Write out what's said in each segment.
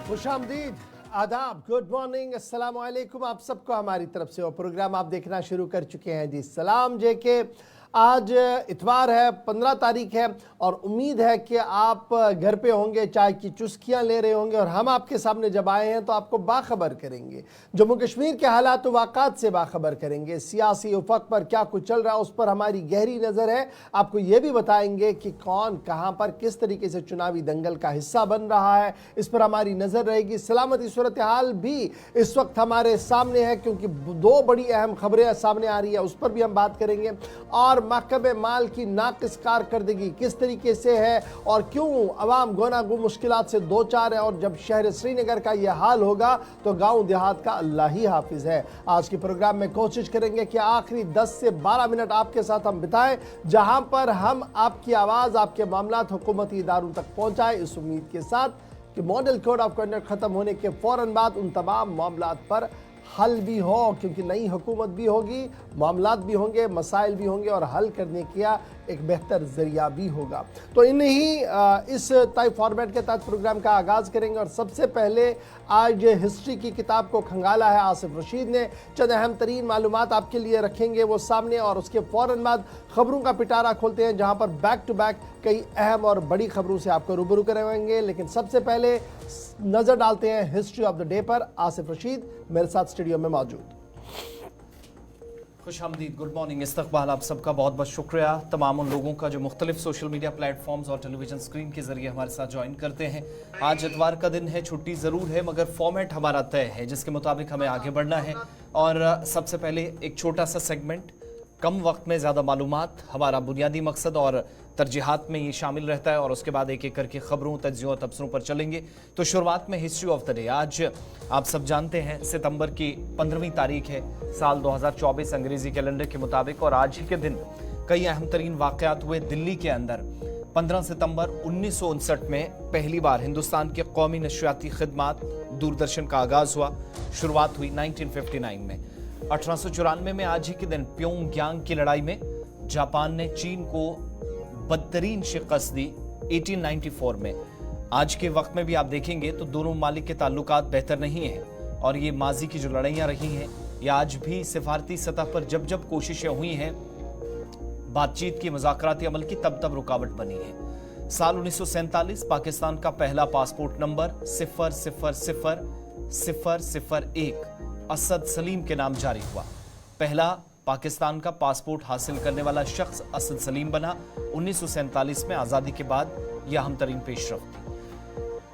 खुशामदीद, आदाब, good morning, अस्सलाम वालेकुम। आप सबको हमारी तरफ से और प्रोग्राम आप देखना शुरू कर चुके हैं जी। सलाम जेके। आज इतवार है, 15 तारीख है और उम्मीद है कि आप घर पे होंगे, चाय की चुस्कियां ले रहे होंगे और हम आपके सामने जब आए हैं तो आपको बाखबर करेंगे। जम्मू कश्मीर के हालात वाक़ात से बाखबर करेंगे। सियासी उफ़क़ पर क्या कुछ चल रहा है उस पर हमारी गहरी नज़र है। आपको ये भी बताएंगे कि कौन कहाँ पर किस तरीके से चुनावी दंगल का हिस्सा बन रहा है, इस पर हमारी नज़र रहेगी। सलामती सूरत हाल भी इस वक्त हमारे सामने है क्योंकि दो बड़ी अहम खबरें सामने आ रही है, उस पर भी हम बात करेंगे। और महकमे माल की नाकिस कारकर्दगी किस तरीके से है और क्यों अवाम गोनागू मुश्किलात से दो चार है, और जब शहर श्रीनगर का यह हाल होगा तो गांव देहात का अल्लाह ही हाफिज है। आज के प्रोग्राम में कोशिश करेंगे कि आखिरी 10 से 12 मिनट आपके साथ हम बिताएं, जहां पर हम आपकी आवाज़, आपके मामलात हुकूमती इदारों तक पहुंचाएं, इस उम्मीद के साथ कि मॉडल कोड ऑफ कंडक्ट ख़त्म होने के फ़ौरन बाद उन तमाम मामलात पर हल भी हो, क्योंकि नई हुकूमत भी होगी, मामलात भी होंगे, मसाइल भी होंगे और हल करने का एक बेहतर ज़रिया भी होगा। तो इन्हीं इस तय फॉर्मेट के तहत प्रोग्राम का आगाज़ करेंगे और सबसे पहले आज हिस्ट्री की किताब को खंगाला है आसिफ रशीद ने। चंद अहम तरीन मालूमात आपके लिए रखेंगे वो सामने और उसके फ़ौरन बाद खबरों का पिटारा खोलते हैं, जहाँ पर बैक टू बैक कई अहम और बड़ी खबरों से आपको रूबरू करवाएंगे। लेकिन सबसे पहले नज़र डालते हैं हिस्ट्री ऑफ द डे पर। आसिफ रशीद मेरे साथ स्टूडियो में मौजूद। खुशामदीद, गुड मॉर्निंग, इस्तकबाल आप सबका बहुत बहुत शुक्रिया। तमाम उन लोगों का जो मुख्तलिफ सोशल मीडिया प्लेटफॉर्म्स और टेलीविजन स्क्रीन के जरिए हमारे साथ ज्वाइन करते हैं। आज इतवार का दिन है, छुट्टी ज़रूर है मगर फॉर्मेट हमारा तय है जिसके मुताबिक हमें आगे बढ़ना है। और सबसे पहले एक छोटा सा सेगमेंट, कम वक्त में ज़्यादा मालूमात, हमारा बुनियादी मकसद और तरजीहात में ये शामिल रहता है। और उसके बाद एक एक करके खबरों, तज्ज़ियों और तबसरों पर चलेंगे। तो शुरुआत में हिस्ट्री ऑफ द डे। आज आप सब जानते हैं सितंबर की 15वीं तारीख है, साल 2024 अंग्रेज़ी कैलेंडर के मुताबिक। और आज ही के दिन कई अहम तरीन वाक़यात हुए दिल्ली के अंदर। 15 सितंबर 1959 में पहली बार हिंदुस्तान के कौमी नशरियाती खिदमात दूरदर्शन का आगाज़ हुआ। शुरुआत हुई 1959 में। 1894 में आज ही के दिन प्योंगयांग की लड़ाई में जापान ने चीन को बदतरीन शिकस्त दी। 1894 में आज के वक्त में भी आप देखेंगे तो दोनों ममालिक के ताल्लुकात बेहतर नहीं हैं और ये माजी की जो लड़ाइयाँ रही हैं या आज भी सिफारती सतह पर जब जब कोशिशें हुई हैं बातचीत की, मुज़ाकराती अमल की, तब तब रुकावट बनी है। साल 1947 पाकिस्तान का पहला पासपोर्ट नंबर 0000001 असद सलीम के नाम जारी हुआ। पहला पाकिस्तान का पासपोर्ट हासिल करने वाला शख्स असद सलीम बना। 1947 में आज़ादी के बाद यह अहम तरीन पेशरफ्त थी।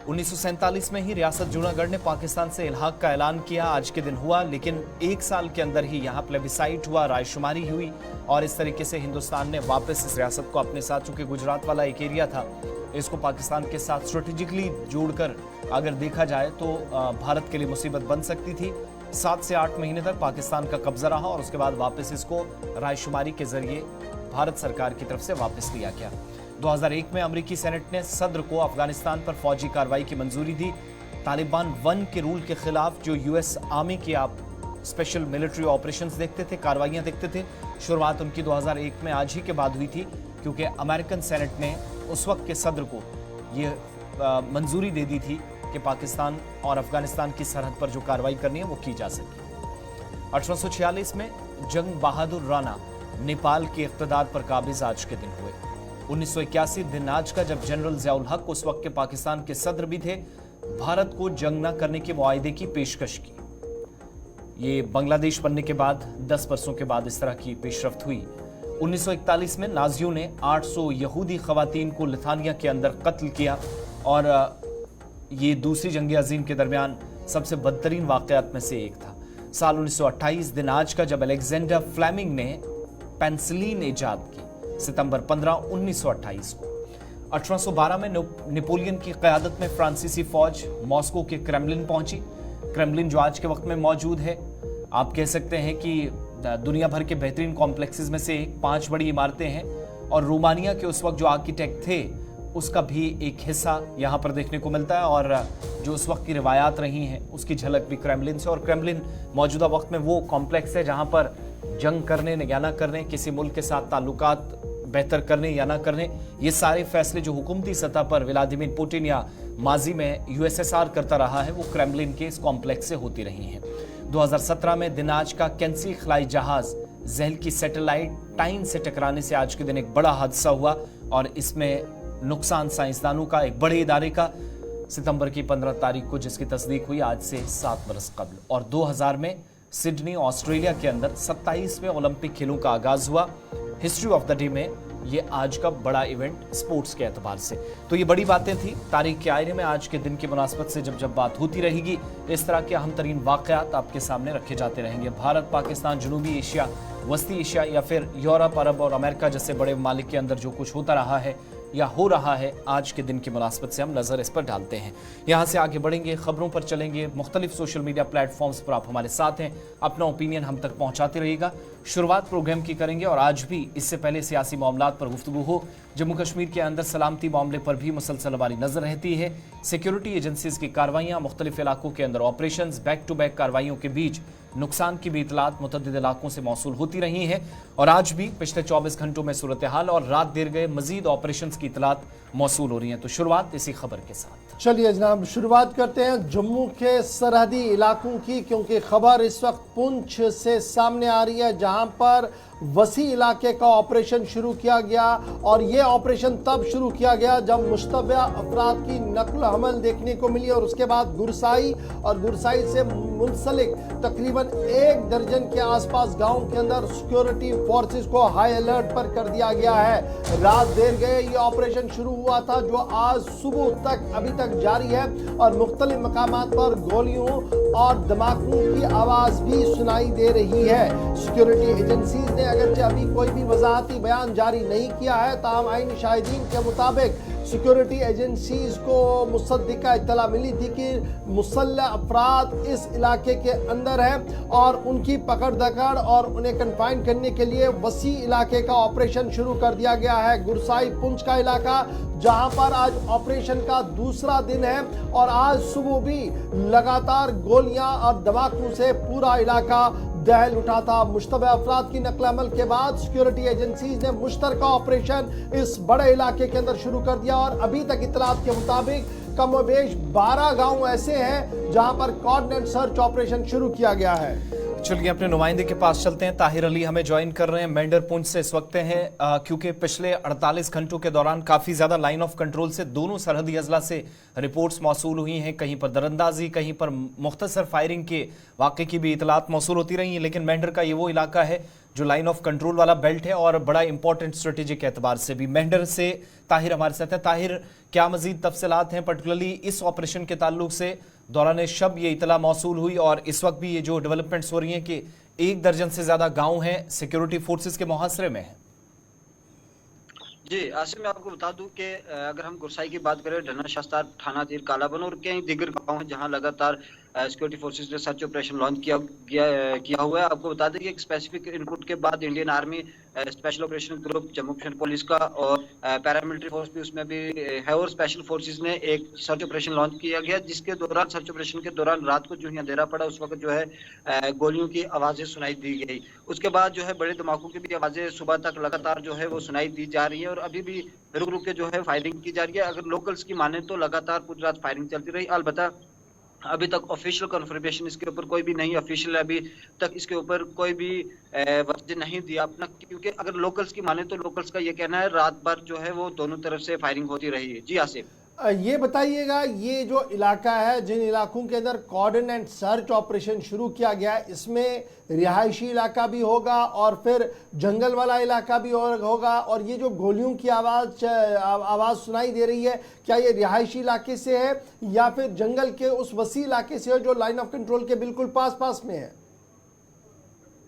1947 में ही रियासत जूनागढ़ ने पाकिस्तान से इल्हाक का ऐलान किया। आज के दिन हुआ, लेकिन एक साल के अंदर ही यहाँ प्लेबिसाइट हुआ, रायशुमारी हुई और इस तरीके से हिंदुस्तान ने वापस इस रियासत को अपने साथ, चूंकि गुजरात वाला एक एरिया था, इसको पाकिस्तान के साथ स्ट्रेटेजिकली जोड़कर अगर देखा जाए तो भारत के लिए मुसीबत बन सकती थी। 7 से 8 महीने तक पाकिस्तान का कब्जा रहा और उसके बाद वापस इसको रायशुमारी के जरिए भारत सरकार की तरफ से वापस लिया गया। 2001 में अमेरिकी सेनेट ने सद्र को अफगानिस्तान पर फौजी कार्रवाई की मंजूरी दी। तालिबान 1 के रूल के खिलाफ जो यूएस आर्मी की आप स्पेशल मिलिट्री ऑपरेशंस देखते थे, कार्रवाइयां देखते थे, शुरुआत उनकी 2001 में आज ही के बाद हुई थी, क्योंकि अमेरिकन सेनेट ने उस वक्त के सद्र को ये मंजूरी दे दी थी कि पाकिस्तान और अफगानिस्तान की सरहद पर जो कार्रवाई करनी है वो की जा सके। 1846 में जंग बहादुर राणा नेपाल के इक़्तिदार पर काबिज आज के दिन हुए। 1981 दिन आज का, जब जनरल ज़ियाउल हक उस वक्त के पाकिस्तान के सदर भी थे, भारत को जंग न करने के मुआहदे की पेशकश की। ये बांग्लादेश बनने के बाद 10 बरसों के बाद इस तरह की पेशरफ्त हुई। 1941 में नाजियों ने 800 यहूदी खवातीन को लिथानिया के अंदर कत्ल किया और ये दूसरी जंग अजीम के दरमियान सबसे बदतरीन वाक़यात में से एक था। साल 1928 दिन आज का, जब अलेक्जेंडर फ्लेमिंग ने पेंसिलीन ईजाद की, सितंबर 15, 1928 को। 1812 में नेपोलियन की क़यादत में फ्रांसीसी फौज मॉस्को के क्रेमलिन पहुंची। क्रेमलिन जो आज के वक्त में मौजूद है, आप कह सकते हैं कि दुनिया भर के बेहतरीन कॉम्प्लेक्सेस में से 5 बड़ी इमारतें हैं और रोमानिया के उस वक्त जो आर्किटेक्ट थे उसका भी एक हिस्सा यहाँ पर देखने को मिलता है। और जो उस वक्त की रिवायात रही हैं उसकी झलक भी क्रेमलिन से। और क्रेमलिन मौजूदा वक्त में वो कॉम्प्लेक्स है जहाँ पर जंग करने या ना करने, किसी मुल्क के साथ ताल्लुकात बेहतर करने या ना करने, ये सारे फैसले जो हुकूमती सतह पर व्लादिमीर पुतिन या माजी में यूएसएसआर करता रहा है वो क्रेमलिन के इस कॉम्प्लेक्स से होती रही हैं। 2017 में दिनाज का कैंसी खलाई जहाज जहल की सैटेलाइट टाइन से टकराने से आज के दिन एक बड़ा हादसा हुआ और इसमें नुकसान साइंसदानों का, एक बड़े इदारे का, सितंबर की 15 तारीख को जिसकी तस्दीक हुई आज से 7 बरस कबल। और 2000 में सिडनी ऑस्ट्रेलिया के अंदर 27वें ओलंपिक खेलों का आगाज हुआ। हिस्ट्री ऑफ द डे में ये आज का बड़ा इवेंट स्पोर्ट्स के एतबार से। तो ये बड़ी बातें थी तारीख के आईने में। आज के दिन की मुनासबत से जब बात होती रहेगी, इस तरह के अहम तरीन वाक़यात आपके सामने रखे जाते रहेंगे। भारत, पाकिस्तान, जनूबी एशिया, वस्ती एशिया या फिर यूरोप, अरब और अमेरिका जैसे बड़े ममालिक के अंदर जो कुछ होता रहा है या हो रहा है, आज के दिन की मुनासबत से हम नज़र इस पर डालते हैं। यहाँ से आगे बढ़ेंगे, खबरों पर चलेंगे, मुख्तलिफ सोशल मीडिया प्लेटफॉर्म्स पर आप हमारे साथ हैं, अपना ओपिनियन हम तक पहुँचाते रहिएगा। शुरुआत प्रोग्राम की करेंगे और आज भी इससे पहले सियासी मामलात पर गुफ्तगू हो। जम्मू कश्मीर के अंदर सलामती मामले पर भी मुसलसल हमारी नजर रहती है। सिक्योरिटी एजेंसीज की कार्रवाइयाँ, मुख्तलिफ इलाकों के अंदर ऑपरेशन, बैक टू बैक कार्रवाइयों के बीच नुकसान की भी इतलात मुतअद्दिद इलाकों से मौसूल होती रही हैं और आज भी पिछले 24 घंटों में सूरत हाल और रात देर गए मजीद ऑपरेशंस की इतलात मौसूल हो रही हैं। तो शुरुआत इसी खबर के साथ। चलिए जनाब, शुरुआत करते हैं जम्मू के सरहदी इलाकों की, क्योंकि खबर इस वक्त पुंछ से सामने आ रही है, जहां पर वसी इलाके का ऑपरेशन शुरू किया गया। और ये ऑपरेशन तब शुरू किया गया जब मुश्तबा अफराद की नकल हमल देखने को मिली और उसके बाद गुरसाई और गुरसाई से मुंसलिक तकरीबन 1 दर्जन के आसपास गांव के अंदर सिक्योरिटी फोर्सेस को हाई अलर्ट पर कर दिया गया है। रात देर गए ये ऑपरेशन शुरू हुआ था, जो आज सुबह तक अभी तक जारी है और मुख्तलिफ मकामात पर गोलियों और धमाकों की आवाज भी सुनाई दे रही है। सिक्योरिटी एजेंसीज ने अगरचे अभी कोई भी वजाहती बयान जारी नहीं किया है, ताहम आईनी शाहिदीन के मुताबिक सिक्योरिटी एजेंसीज को मुसद्दिका इत्तला मिली थी कि मुसल्लह अफराद इस इलाके के अंदर हैं और उनकी पकड़ दकड़ और उन्हें कन्फाइन करने के लिए वसी इलाके का ऑपरेशन शुरू कर दिया गया है। गुरसाई पुंछ का इलाका, जहां पर आज ऑपरेशन का दूसरा दिन है और आज सुबह भी लगातार गोलियां और धमाकों से पूरा इलाका दहल उठा था। मुश्तबा अफराद की नकल अमल के बाद सिक्योरिटी एजेंसीज ने मुश्तरका ऑपरेशन इस बड़े इलाके के अंदर शुरू कर दिया और अभी तक इत्तलात के मुताबिक कमोबेश 12 गांव ऐसे हैं जहां पर कोऑर्डिनेट सर्च ऑपरेशन शुरू किया गया है। चलिए अपने नुमाइंदे के पास चलते हैं। ताहिर अली हमें ज्वाइन कर रहे हैं, मेंढर पुंछ से इस वक्त हैं, क्योंकि पिछले 48 घंटों के दौरान काफ़ी ज़्यादा लाइन ऑफ कंट्रोल से दोनों सरहदी अजला से रिपोर्ट्स मौसूल हुई हैं। कहीं पर दरअंदाजी, कहीं पर मुख्तसर फायरिंग के वाक़े की भी इतलात मौसूल होती रही हैं। लेकिन मेंढर का ये वो इलाका है जो लाइन ऑफ कंट्रोल वाला बेल्ट है और बड़ा इंपॉर्टेंट स्ट्रेटेजिक एतबार से भी। मेंढर से ताहिर हमारे साथ है। ताहिर, क्या मजीद तफसीलात हैं, पर्टिकुलरली इस ऑपरेशन के ताल्लुक से? दौरान शब ये इतला मौसूल हुई और इस वक्त भी ये जो डेवलपमेंट्स हो रही हैं कि 1 दर्जन से ज्यादा गांव हैं सिक्योरिटी फोर्सेस के मुहासरे में हैं। जी आसिम, मैं आपको बता दूं कि अगर हम गुरसाई की बात करें, डन्ना शास्तार, थाना तीर, कालाबन और कई दीगर गाँव हैं जहां लगातार सिक्योरिटी फोर्सेस ने सर्च ऑपरेशन लॉन्च किया हुआ है। आपको बता दें कि एक स्पेसिफिक इनपुट के बाद Indian army, special operation group, Jammu Kashmir police का और पैरामिलिट्री फोर्स भी उसमें भी है और स्पेशल फोर्सेस ने एक सर्च ऑपरेशन लॉन्च किया गया, जिसके दौरान सर्च ऑपरेशन के दौरान रात को जो ही अंधेरा पड़ा उस वक्त जो है गोलियों की आवाजें सुनाई दी गई। उसके बाद जो है बड़े धमाकों की भी आवाजें सुबह तक लगातार जो है वो सुनाई दी जा रही है और अभी भी रुक रुक के जो है फायरिंग की जा रही है। अगर लोकल्स की माने तो लगातार पूरी रात फायरिंग चलती रही। अलबत्ता अभी तक ऑफिशियल कंफर्मेशन इसके ऊपर कोई भी नहीं, ऑफिशियल अभी तक इसके ऊपर कोई भी वजह नहीं दिया अपना, क्योंकि अगर लोकल्स की माने तो लोकल्स का ये कहना है रात भर जो है वो दोनों तरफ से फायरिंग होती रही है। जी आसिफ, ये बताइएगा, ये जो इलाका है, जिन इलाकों के अंदर कोऑर्डिनेट सर्च ऑपरेशन शुरू किया गया है, इसमें रिहायशी इलाका भी होगा और फिर जंगल वाला इलाका भी होगा, और ये जो गोलियों की आवाज़ सुनाई दे रही है, क्या ये रिहायशी इलाके से है या फिर जंगल के उस वसी इलाके से है जो लाइन ऑफ कंट्रोल के बिल्कुल पास पास में है?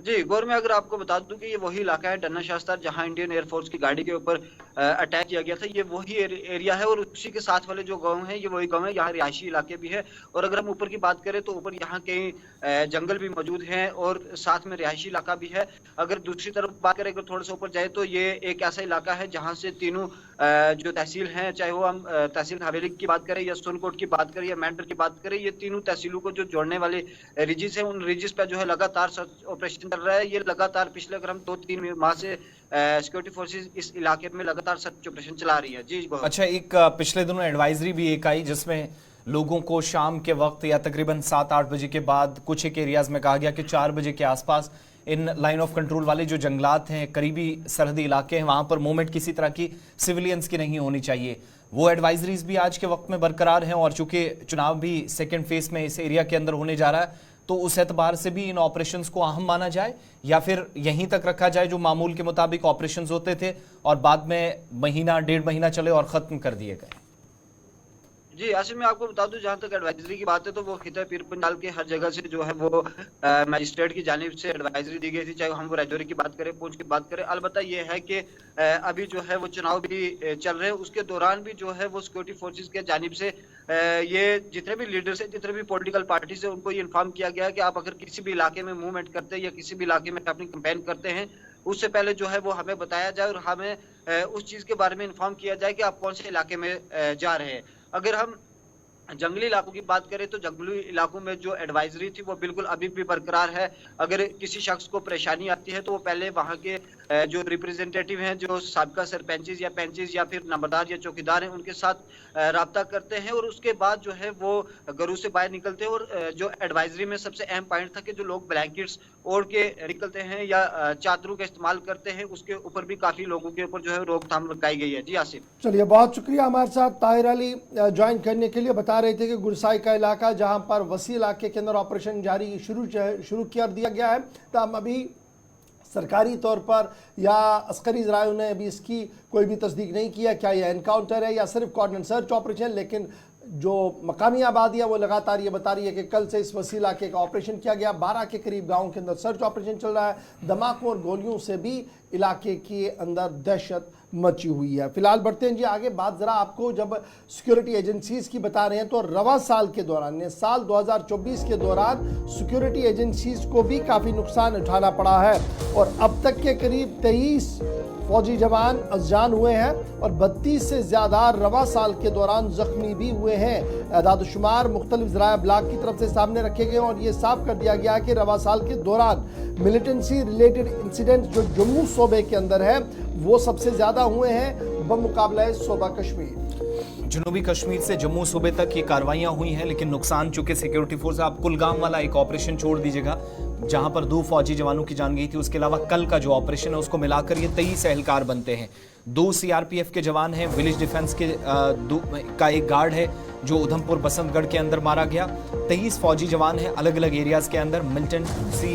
जी गौर, में अगर आपको बता दूं कि ये वही इलाका है डन्ना शास्तार जहां इंडियन एयरफोर्स की गाड़ी के ऊपर अटैक किया गया था। ये वही एरिया है और उसी के साथ वाले जो गांव हैं ये वही गांव है, यहाँ रिहायशी इलाके भी है। और अगर हम ऊपर की बात करें तो ऊपर यहाँ कई जंगल भी मौजूद हैं और साथ में रिहायशी इलाका भी है। अगर दूसरी तरफ बात करें, अगर थोड़ा सा ऊपर जाए तो ये एक ऐसा इलाका है जहाँ से तीनों जो तहसील हैं, चाहे वो हम तहसील हवेली की बात करें या सोनकोट की बात करें या मेंढर की बात करें, ये तीनों तहसीलों को जो जोड़ने वाले रिजिस हैं, उन रिजिस पर जो है लगातार सर्च ऑपरेशन चल रहा है। ये लगातार पिछले अगर हम 2-3 माह से सिक्योरिटी फोर्सेस इस इलाके में लगातार सर्च ऑपरेशन चला रही है। जी बहुत अच्छा, एक पिछले दिनों एडवाइजरी भी एक आई जिसमें लोगों को शाम के वक्त या तकरीबन 7-8 बजे के बाद कुछ एक एरियाज में कहा गया कि 4 बजे के आसपास इन लाइन ऑफ कंट्रोल वाले जो जंगलात हैं, करीबी सरहदी इलाके हैं, वहां पर मूवमेंट किसी तरह की सिविलियंस की नहीं होनी चाहिए। वो एडवाइजरीज भी आज के वक्त में बरकरार हैं और चूंकि चुनाव भी सेकेंड फेज में इस एरिया के अंदर होने जा रहा है, तो उस एतबार से भी इन ऑपरेशंस को अहम माना जाए या फिर यहीं तक रखा जाए जो मामूल के मुताबिक ऑपरेशंस होते थे और बाद में महीना 1.5 महीना चले और खत्म कर दिए गए। जी आसिम, मैं आपको बता दूं, जहां तक एडवाइजरी की बात है तो वो खिता पीर पंजाल के हर जगह से जो है वो मजिस्ट्रेट की जानिब से एडवाइजरी दी गई थी, चाहे हम वो राजौरी की बात करें, पूंछ की बात करें। अलबत्ता ये है कि अभी जो है वो चुनाव भी चल रहे हैं, उसके दौरान भी जो है वो सिक्योरिटी फोर्सेज के जानिब से ये जितने भी लीडर्स हैं, जितने भी पॉलिटिकल पार्टी से, उनको ये इन्फॉर्म किया गया है कि आप अगर किसी भी इलाके में मूवमेंट करते हैं या किसी भी इलाके में अपनी कैंपेन करते हैं, उससे पहले जो है वो हमें बताया जाए और हमें उस चीज के बारे में इन्फॉर्म किया जाए कि आप कौन से इलाके में जा रहे हैं। अगर हम जंगली इलाकों की बात करें तो जंगली इलाकों में जो एडवाइजरी थी वो बिल्कुल अभी भी बरकरार है। अगर किसी शख्स को परेशानी आती है तो वो पहले वहां के जो रिप्रेजेंटेटिव हैं, जो साबिका सरपंचेस या पंचेस या फिर नंबरदार या चौकीदार हैं, उनके साथ राब्ता करते हैं और उसके बाद जो है वो घरों से बाहर निकलते हैं। और जो एडवाइजरी में सबसे अहम पॉइंट था कि जो लोग ब्लैंकेट्स ओढ़ के निकलते हैं या चादरों का इस्तेमाल करते हैं, उसके ऊपर भी काफी लोगों के ऊपर जो है रोकथाम लगाई गई है। जी आसिफ, चलिए बहुत शुक्रिया हमारे साथ ताहिर अली ज्वाइन करने के लिए। बता रहे थे कि गुरसाई का इलाका जहां पर वसी इलाके के अंदर ऑपरेशन जारी शुरू कर दिया गया है, तब अभी सरकारी तौर पर या अस्करी ज़रायों ने अभी इसकी कोई भी तस्दीक नहीं किया क्या यह एनकाउंटर है या सिर्फ कॉर्डन सर्च ऑपरेशन। लेकिन जो मकामी आबादी है वो लगातार ये बता रही है कि कल से इस वसी इलाके का ऑपरेशन किया गया। 12 के करीब गाँव के अंदर सर्च ऑपरेशन चल रहा है। धमाकों और गोलियों से भी इलाके के अंदर दहशत मची हुई है। फिलहाल बढ़ते हैं जी आगे। बात ज़रा आपको जब सिक्योरिटी एजेंसीज की बता रहे हैं तो रवा साल के दौरान, साल 2024 के दौरान सिक्योरिटी एजेंसीज को भी काफ़ी नुकसान उठाना पड़ा है और अब तक के करीब 23 फौजी जवान अजान हुए हैं और 32 से ज़्यादा रवा साल के दौरान जख्मी भी हुए हैं। आदादुशुमार मुख्तलिफ ज़राया ब्लॉक की तरफ से सामने रखे गए और ये साफ कर दिया गया कि रवा साल के दौरान मिलिटेंसी रिलेटेड इंसिडेंट जो जम्मू सूबे के अंदर है वो सबसे ज़्यादा हुए हैं बमुकाबला सूबा कश्मीर। जनूबी कश्मीर से जम्मू सूबे तक ये कार्रवाइयां हुई हैं, लेकिन नुकसान चूंकि सिक्योरिटी फोर्स, आप कुलगाम वाला एक ऑपरेशन छोड़ दीजिएगा जहां पर 2 फौजी जवानों की जान गई थी, उसके अलावा कल का जो ऑपरेशन है उसको मिलाकर ये 23 एहलकार बनते हैं। 2 सीआरपीएफ के जवान हैं, विलेज डिफेंस के का एक गार्ड है जो उधमपुर बसंतगढ़ के अंदर मारा गया। 23 फौजी जवान हैं अलग अलग एरियाज के अंदर मिलिटेंसी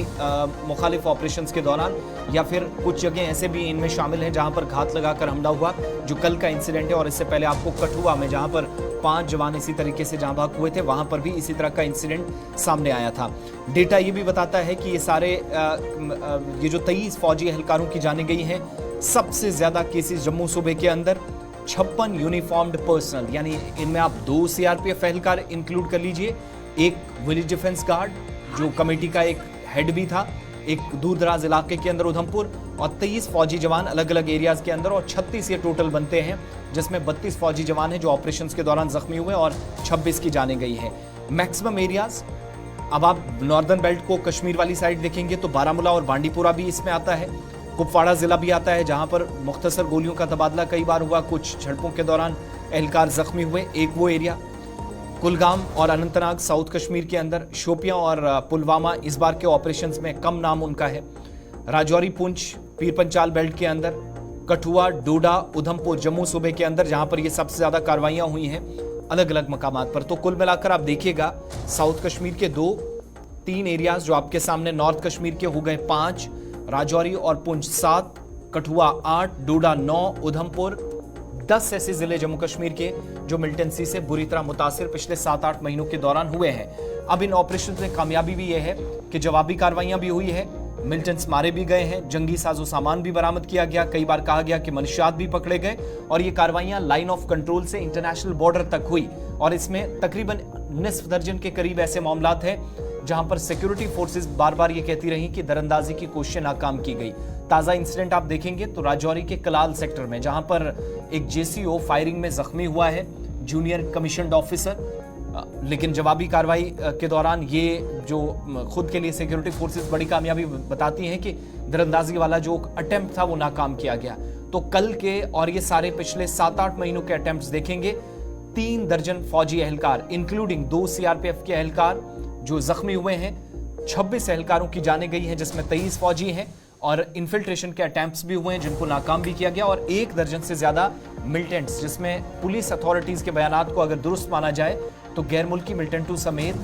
मुखालिफ ऑपरेशंस के दौरान, या फिर कुछ जगह ऐसे भी इनमें शामिल हैं जहां पर घात लगाकर हमला हुआ, जो कल का इंसिडेंट है। और इससे पहले आपको कठुआ में जहां पर 5 जवान इसी तरीके से जाँ भाग हुए थे, वहां पर भी इसी तरह का इंसिडेंट सामने आया था। डेटा ये भी बताता है कि ये सारे ये जो 23 फौजी एहलकारों की जाने गई हैं, सबसे ज्यादा केसेस जम्मू सूबे के अंदर 56 यूनिफॉर्म्ड पर्सनल, यानी इनमें आप 2 सीआरपीएफ एहलकार इंक्लूड कर लीजिए, एक विलेज डिफेंस गार्ड जो कमेटी का एक हेड भी था, एक दूर दराज इलाके के अंदर उधमपुर, और 23 फौजी जवान अलग अलग एरियाज के अंदर, और 36 ये टोटल बनते हैं, जिसमें 32 फौजी जवान हैं जो ऑपरेशंस के दौरान जख्मी हुए और 26 की जाने गई है। मैक्सिमम एरियाज, अब आप नॉर्दर्न बेल्ट को कश्मीर वाली साइड देखेंगे तो बारामूला और बांडीपुरा भी इसमें आता है, कुपवाड़ा जिला भी आता है जहां पर मुख्तसर गोलियों का तबादला कई बार हुआ, कुछ झड़पों के दौरान एहलकार जख्मी हुए, एक वो एरिया। कुलगाम और अनंतनाग साउथ कश्मीर के अंदर, शोपियां और पुलवामा इस बार के ऑपरेशंस में कम नाम उनका है। राजौरी, पुंछ, पीरपंचाल बेल्ट के अंदर, कठुआ, डोडा, उधमपुर जम्मू सूबे के अंदर जहां पर ये सबसे ज्यादा कार्रवाइयां हुई हैं अलग अलग मकामात पर। तो कुल मिलाकर आप देखिएगा साउथ कश्मीर के 2-3 एरियाज जो आपके सामने, नॉर्थ कश्मीर के हो गए 5, राजौरी और पुंछ 7, कठुआ 8, डोडा 9, उधमपुर 10 ऐसे जिले जम्मू कश्मीर के जो मिलिटेंसी से बुरी तरह मुतासिर पिछले 7-8 महीनों के दौरान हुए हैं। अब इन ऑपरेशन में कामयाबी भी यह है कि जवाबी कार्रवाइयां भी हुई है, मिलिटेंट्स मारे भी गए हैं, जंगी साजो सामान भी बरामद किया गया, कई बार कहा गया कि मनशियात भी पकड़े गए, और ये कार्रवाइयां लाइन ऑफ कंट्रोल से इंटरनेशनल बॉर्डर तक हुई। और इसमें तकरीबन निस्फ दर्जन के करीब ऐसे मामलात हैं जहां पर सिक्योरिटी फोर्सेस बार बार ये कहती रही कि दरअंदाजी की कोशिश नाकाम की गई। ताजा इंसिडेंट आप देखेंगे तो राजौरी के कलाल सेक्टर में, जहां पर एक जेसीओ फायरिंग में जख्मी हुआ है, जूनियर कमीशन्ड ऑफिसर, लेकिन जवाबी कार्रवाई के दौरान ये जो खुद के लिए सिक्योरिटी फोर्सेस बड़ी कामयाबी बताती हैं कि दरअंदाजी वाला जो अटेम्प्ट था वो नाकाम किया गया। तो कल के और ये सारे पिछले 7-8 महीनों के अटेम्प्ट्स देखेंगे, 3 दर्जन फौजी एहलकार इंक्लूडिंग 2 सीआरपीएफ के एहलकार जो जख्मी हुए हैं, 26 एहलकारों की जाने गई हैं जिसमें 23 फौजी हैं, और इन्फिल्ट्रेशन के अटेम्प्ट्स भी हुए हैं जिनको नाकाम भी किया गया, और 1 दर्जन से ज्यादा मिलिटेंट्स, जिसमें पुलिस अथॉरिटीज के बयानात को अगर दुरुस्त माना जाए तो गैर मुल्की मिलिटेंटों समेत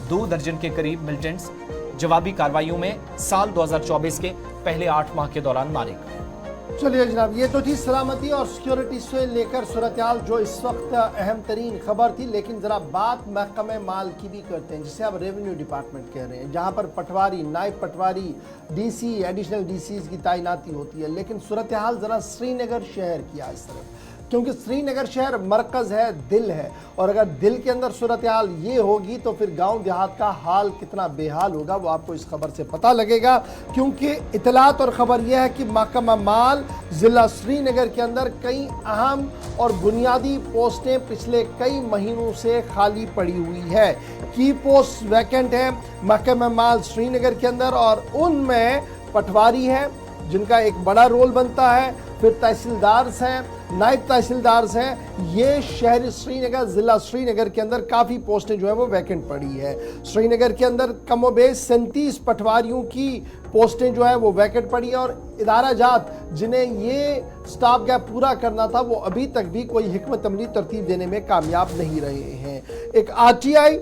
2 दर्जन के करीब मिलिटेंट्स जवाबी कार्रवाइयों में साल 2024 के पहले 8 माह के दौरान मारे गए। चलिए जनाब, ये तो थी सलामती और सिक्योरिटी से लेकर सूरत-ए-हाल जो इस वक्त अहम तरीन खबर थी। लेकिन ज़रा बात महकमे माल की भी करते हैं, जिसे आप रेवेन्यू डिपार्टमेंट कह रहे हैं, जहां पर पटवारी, नायब पटवारी, डीसी, एडिशनल डीसीज की तैनाती होती है। लेकिन सूरत-ए-हाल ज़रा श्रीनगर शहर की इस तरफ, क्योंकि श्रीनगर शहर मरकज़ है, दिल है, और अगर दिल के अंदर सूरत-ए-हाल ये होगी तो फिर गांव देहात का हाल कितना बेहाल होगा वो आपको इस खबर से पता लगेगा। क्योंकि इतलात और ख़बर यह है कि महकमा माल ज़िला श्रीनगर के अंदर कई अहम और बुनियादी पोस्टें पिछले कई महीनों से खाली पड़ी हुई है। की पोस्ट वैकेंट है महकमा माल श्रीनगर के अंदर, और उनमें पटवारी हैं जिनका एक बड़ा रोल बनता है, फिर तहसीलदार हैं, नायब तहसीलदार हैं। ये शहर श्रीनगर, ज़िला श्रीनगर के अंदर काफ़ी पोस्टें जो है वो वैकेंट पड़ी है। श्रीनगर के अंदर कमोबेश 37 पटवारियों की पोस्टें जो है वो वैकेंट पड़ी है, और इदारा जात जिन्हें ये स्टाफ गैप पूरा करना था वो अभी तक भी कोई हिकमत अमली तरतीब देने में कामयाब नहीं रहे हैं। एक RTI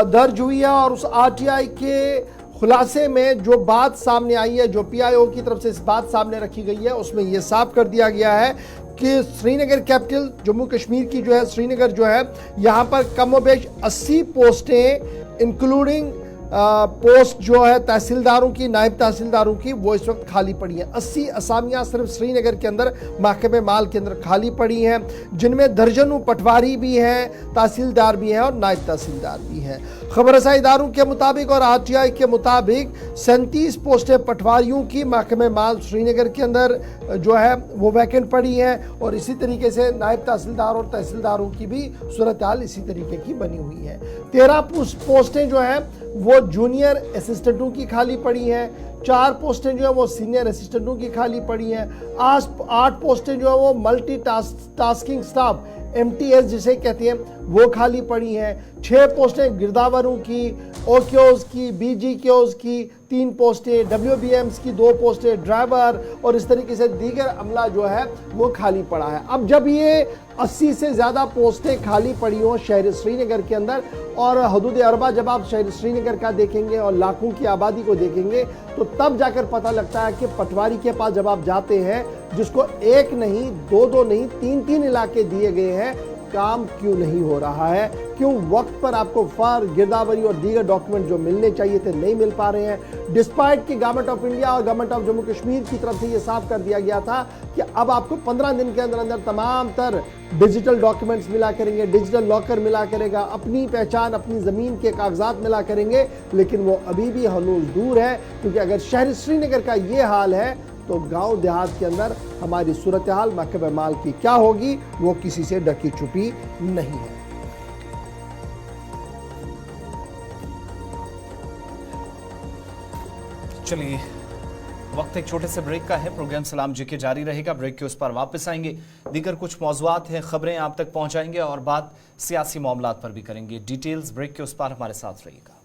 दर्ज हुई है, और उस RTI के खुलासे में जो बात सामने आई है, जो PIO की तरफ से इस बात सामने रखी गई है, उसमें यह साफ कर दिया गया है कि श्रीनगर कैपिटल जम्मू कश्मीर की जो है, श्रीनगर जो है, यहाँ पर कमोबेश 80 पोस्टें इंक्लूडिंग पोस्ट जो है तहसीलदारों की, नायब तहसीलदारों की, वो इस वक्त खाली पड़ी हैं। 80 असामियाँ सिर्फ श्रीनगर के अंदर महकमे माल के अंदर खाली पड़ी हैं, जिनमें दर्जनों पटवारी भी हैं, तहसीलदार भी हैं और नायब तहसीलदार भी हैं। खबर रसाई इदारों के मुताबिक और RTI के मुताबिक 37 पोस्टें पटवारियों की महकमे माल श्रीनगर के अंदर जो है वो वैकेंट पड़ी हैं, और इसी तरीके से नायब तहसीलदार और तहसीलदारों की भी सूरत-ए-हाल इसी तरीके की बनी हुई है। 13 पोस्टें जो हैं वो जूनियर असिस्टेंटों की खाली पड़ी हैं, 4 पोस्टें जो है वो सीनियर असिस्टेंटों की खाली पड़ी हैं, 8 पोस्टें जो है वो मल्टी टास्किंग स्टाफ MTS जिसे कहते हैं वो खाली पड़ी हैं, 6 पोस्टें गिरदावरों की, OQs की, BGQs की 3 पोस्टें, WBMs की 2 पोस्टें, ड्राइवर, और इस तरीके से दीगर अमला जो है वो खाली पड़ा है। अब जब ये 80 से ज़्यादा पोस्टें खाली पड़ी हों शहर श्रीनगर के अंदर, और हदूद अरबा जब आप शहर श्रीनगर का देखेंगे और लाखों की आबादी को देखेंगे, तो तब जाकर पता लगता है कि पटवारी के पास जब आप जाते हैं, जिसको 1 नहीं 2 नहीं 3 इलाके दिए गए हैं, काम क्यों नहीं हो रहा है? क्यों वक्त पर आपको फार, गिरदावरी और दीगर डॉक्यूमेंट जो मिलने चाहिए थे नहीं मिल पा रहे हैं? डिस्पाइट कि गवर्नमेंट ऑफ इंडिया और गवर्नमेंट ऑफ जम्मू कश्मीर की तरफ से ये साफ कर दिया गया था कि अब आपको 15 दिन के अंदर अंदर तमाम तर डिजिटल डॉक्यूमेंट्स मिला करेंगे, डिजिटल लॉकर मिला करेगा, अपनी पहचान, अपनी ज़मीन के कागजात मिला करेंगे, लेकिन वो अभी भी हनूज दूर है। क्योंकि अगर शहर श्रीनगर का ये हाल है तो गांव देहात के अंदर हमारी सूरत-ए-हाल महकमे माल की क्या होगी, वो किसी से ढकी छुपी नहीं है। चलिए, वक्त एक छोटे से ब्रेक का है। प्रोग्राम सलाम जी के जारी रहेगा। ब्रेक के उस पर वापस आएंगे, दीगर कुछ मौज़ूआत हैं, खबरें आप तक पहुंचाएंगे और बात सियासी मामलात पर भी करेंगे। डिटेल्स ब्रेक के उस पर हमारे साथ रहिएगा।